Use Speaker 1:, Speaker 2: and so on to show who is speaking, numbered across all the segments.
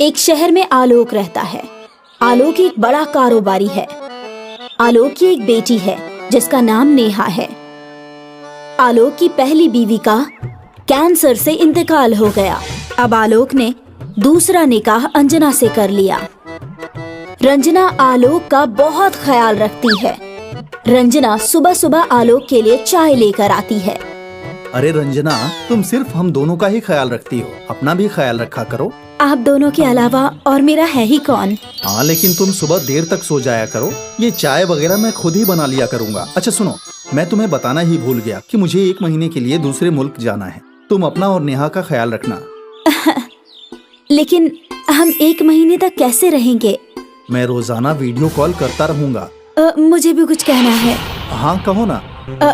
Speaker 1: एक शहर में आलोक रहता है। आलोक एक बड़ा कारोबारी है। आलोक की एक बेटी है जिसका नाम नेहा है। आलोक की पहली बीवी का कैंसर से इंतकाल हो गया। अब आलोक ने दूसरा निकाह अंजना से कर लिया। रंजना आलोक का बहुत ख्याल रखती है। रंजना सुबह सुबह आलोक के लिए चाय लेकर आती है।
Speaker 2: अरे रंजना, तुम सिर्फ हम दोनों का ही ख्याल रखती हो, अपना भी ख्याल रखा करो।
Speaker 1: आप दोनों के अलावा और मेरा है ही कौन?
Speaker 2: हाँ, लेकिन तुम सुबह देर तक सो जाया करो। ये चाय वगैरह मैं खुद ही बना लिया करूँगा। अच्छा सुनो, मैं तुम्हें बताना ही भूल गया कि मुझे 1 महीने के लिए दूसरे मुल्क जाना है। तुम अपना और नेहा का ख्याल रखना।
Speaker 1: लेकिन हम 1 महीने तक कैसे रहेंगे?
Speaker 2: मैं रोजाना वीडियो कॉल करता रहूँगा।
Speaker 1: मुझे भी कुछ कहना है।
Speaker 2: हाँ कहो ना।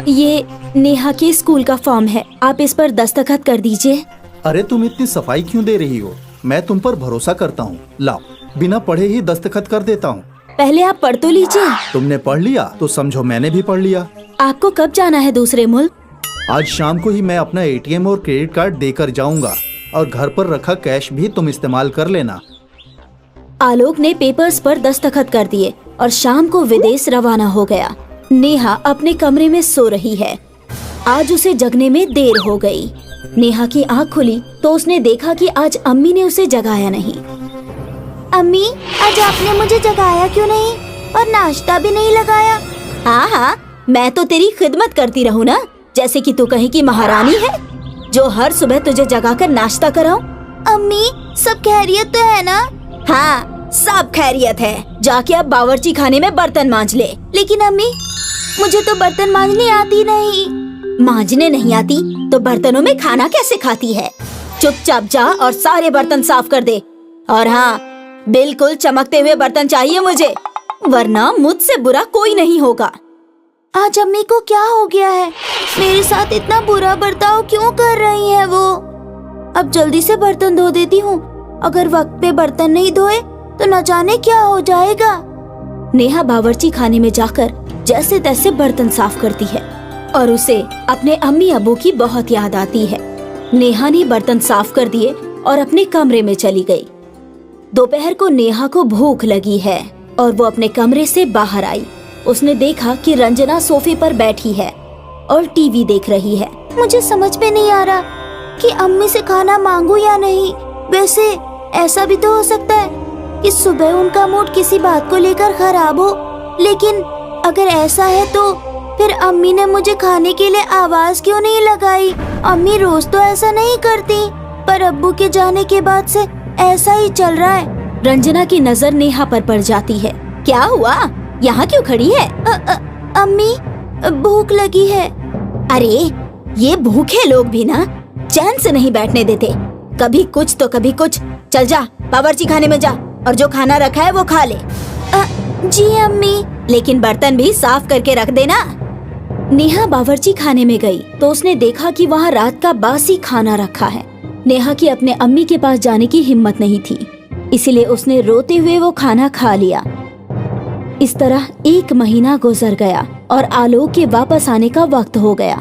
Speaker 1: ये नेहा के स्कूल का फॉर्म है, आप इस पर दस्तखत कर दीजिए।
Speaker 2: अरे तुम इतनी सफाई क्यों दे रही हो? मैं तुम पर भरोसा करता हूँ। लाओ, बिना पढ़े ही दस्तखत कर देता हूँ।
Speaker 1: पहले आप पढ़ तो लीजिए।
Speaker 2: तुमने पढ़ लिया तो समझो मैंने भी पढ़ लिया।
Speaker 1: आपको कब जाना है दूसरे मुल्क?
Speaker 2: आज शाम को ही मैं अपना ATM और क्रेडिट कार्ड देकर जाऊंगा, और घर पर रखा कैश भी तुम इस्तेमाल कर लेना।
Speaker 1: आलोक ने पेपर्स पर दस्तखत कर दिए और शाम को विदेश रवाना हो गया। नेहा अपने कमरे में सो रही है। आज उसे जगने में देर हो गई। नेहा की आँख खुली तो उसने देखा कि आज अम्मी ने उसे जगाया नहीं। अम्मी, आज आपने मुझे जगाया क्यों नहीं और नाश्ता भी नहीं लगाया? हाँ, मैं तो तेरी खिदमत करती रहूँ ना, जैसे कि तू कहीं की महारानी है जो हर सुबह तुझे जगाकर नाश्ता कराऊं। अम्मी, सब खैरियत तो है ना? हाँ, सब खैरियत है। जाके अब बावर्ची खाने में बर्तन मांज ले। लेकिन अम्मी, मुझे तो बर्तन मांजने आती नहीं। मांजने नहीं आती तो बर्तनों में खाना कैसे खाती है? चुपचाप जा और सारे बर्तन साफ कर दे। और हाँ, बिल्कुल चमकते हुए बर्तन चाहिए मुझे, वरना मुझसे बुरा कोई नहीं होगा। आज अम्मी को क्या हो गया है? मेरे साथ इतना बुरा बर्ताव क्यों कर रही है वो? अब जल्दी से बर्तन धो देती हूँ। अगर वक्त पे बर्तन नहीं धोए तो न जाने क्या हो जाएगा। नेहा बावर्ची खाने में जाकर जैसे तैसे बर्तन साफ करती है और उसे अपने अम्मी अबू की बहुत याद आती है। नेहा ने बर्तन साफ कर दिए और अपने कमरे में चली गई। दोपहर को नेहा को भूख लगी है और वो अपने कमरे से बाहर आई। उसने देखा कि रंजना सोफे पर बैठी है और टीवी देख रही है। मुझे समझ में नहीं आ रहा कि अम्मी से खाना मांगू या नहीं। वैसे ऐसा भी तो हो सकता है कि सुबह उनका मूड किसी बात को लेकर खराब हो, लेकिन अगर ऐसा है तो फिर अम्मी ने मुझे खाने के लिए आवाज क्यों नहीं लगाई? अम्मी रोज तो ऐसा नहीं करती, पर अब्बू के जाने के बाद से ऐसा ही चल रहा है। रंजना की नजर नेहा पर पड़ जाती है। क्या हुआ? यहाँ क्यों खड़ी है? अम्मी, भूख लगी है। अरे, ये भूखे लोग भी ना चैन से नहीं बैठने देते। कभी कुछ तो कभी कुछ। चल जा, बावर्ची खाने में जा और जो खाना रखा है वो खा ले। जी अम्मी, लेकिन बर्तन भी साफ करके रख देना। नेहा बावर्ची खाने में गई तो उसने देखा कि वहाँ रात का बासी खाना रखा है। नेहा की अपने अम्मी के पास जाने की हिम्मत नहीं थी, इसीलिए उसने रोते हुए वो खाना खा लिया। इस तरह 1 महीना गुजर गया और आलोक के वापस आने का वक्त हो गया।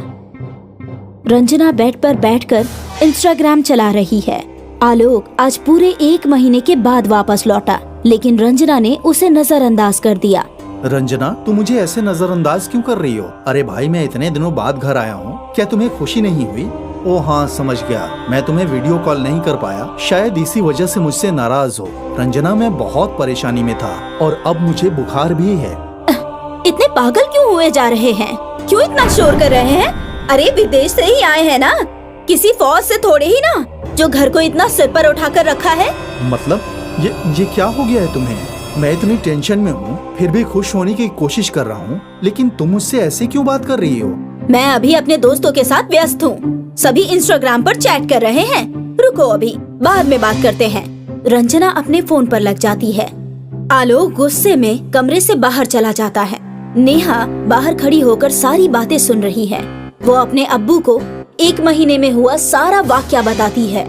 Speaker 1: रंजना बेड पर बैठकर इंस्टाग्राम चला रही है। आलोक आज पूरे 1 महीने के बाद वापस लौटा, लेकिन रंजना ने उसे नजरअंदाज कर दिया।
Speaker 2: रंजना, तुम मुझे ऐसे नजरअंदाज क्यों कर रही हो? अरे भाई, मैं इतने दिनों बाद घर आया हूँ, क्या तुम्हें खुशी नहीं हुई? ओ हाँ, समझ गया, मैं तुम्हें वीडियो कॉल नहीं कर पाया, शायद इसी वजह से मुझसे नाराज हो। रंजना, मैं बहुत परेशानी में था और अब मुझे बुखार भी है।
Speaker 1: इतने पागल क्यों हुए जा रहे हैं? क्यों इतना शोर कर रहे हैं? अरे विदेश से ही आए हैं ना, किसी फौज से थोड़े ही ना, जो घर को इतना सिर पर उठाकर रखा है।
Speaker 2: मतलब ये क्या हो गया है तुम्हें? मैं इतनी टेंशन में हूँ, फिर भी खुश होने की कोशिश कर रहा हूँ, लेकिन तुम मुझसे ऐसे क्यों बात कर रही हो?
Speaker 1: मैं अभी अपने दोस्तों के साथ व्यस्त हूँ। सभी इंस्टाग्राम पर चैट कर रहे हैं। रुको, अभी बाद में बात करते हैं। रंजना अपने फोन पर लग जाती है। आलोक गुस्से में कमरे से बाहर चला जाता है। नेहा बाहर खड़ी होकर सारी बातें सुन रही है। वो अपने अब्बू को 1 महीने में हुआ सारा वाकया बताती है।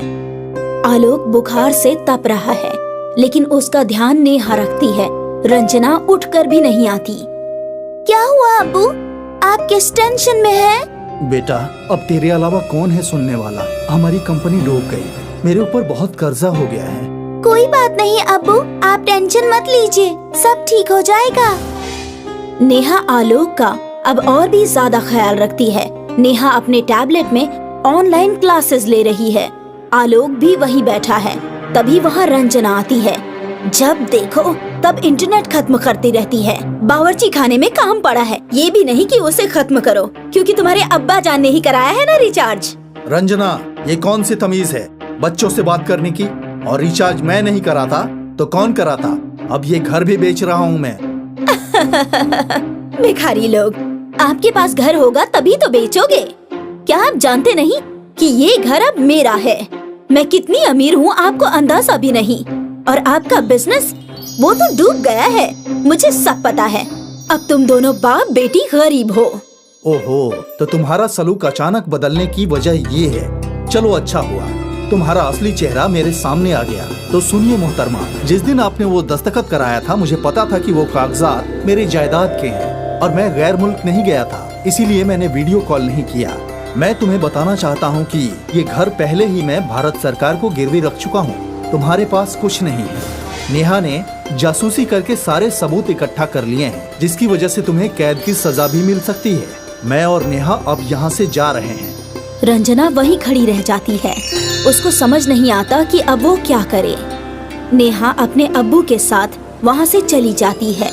Speaker 1: आलोक बुखार से तप रहा है, लेकिन उसका ध्यान नेहा रखती है। रंजना उठकर भी नहीं आती। क्या हुआ अब्बू? आप किस टेंशन में हैं?
Speaker 2: बेटा, अब तेरे अलावा कौन है सुनने वाला? हमारी कंपनी डूब गई, मेरे ऊपर बहुत कर्जा हो गया है।
Speaker 1: कोई बात नहीं अब्बू, आप टेंशन मत लीजिए, सब ठीक हो जाएगा। नेहा आलोक का अब और भी ज्यादा ख्याल रखती है। नेहा अपने टैबलेट में ऑनलाइन क्लासेस ले रही है। आलोक भी वहीं बैठा है। तभी वहाँ रंजना आती है। जब देखो तब इंटरनेट खत्म करती रहती है। बावर्ची खाने में काम पड़ा है, ये भी नहीं कि उसे खत्म करो, क्योंकि तुम्हारे अब्बा जान ने ही कराया है ना रिचार्ज।
Speaker 2: रंजना, ये कौन सी तमीज है बच्चों से बात करने की? और रिचार्ज मैं नहीं कराता तो कौन कराता? अब ये घर भी बेच रहा हूँ मैं।
Speaker 1: भिखारी लोग, आपके पास घर होगा तभी तो बेचोगे। क्या आप जानते नहीं कि ये घर अब मेरा है? मैं कितनी अमीर हूँ आपको अंदाजा भी नहीं। और आपका बिजनेस वो तो डूब गया है, मुझे सब पता है। अब तुम दोनों बाप बेटी गरीब हो।
Speaker 2: ओहो, तो तुम्हारा सलूक अचानक बदलने की वजह ये है। चलो अच्छा हुआ, तुम्हारा असली चेहरा मेरे सामने आ गया। तो सुनिए मोहतरमा, जिस दिन आपने वो दस्तखत कराया था, मुझे पता था कि वो कागजात मेरी जायदाद के हैं और मैं गैर मुल्क नहीं गया था, इसीलिए मैंने वीडियो कॉल नहीं किया। मैं तुम्हें बताना चाहता हूँ कि ये घर पहले ही मैं भारत सरकार को गिरवी रख चुका हूँ। तुम्हारे पास कुछ नहीं है। नेहा ने जासूसी करके सारे सबूत इकट्ठा कर लिए हैं, जिसकी वजह से तुम्हें कैद की सजा भी मिल सकती है। मैं और नेहा अब यहाँ से जा रहे हैं।
Speaker 1: रंजना वहीं खड़ी रह जाती है। उसको समझ नहीं आता कि अब वो क्या करे। नेहा अपने अब्बू के साथ वहाँ से चली जाती है।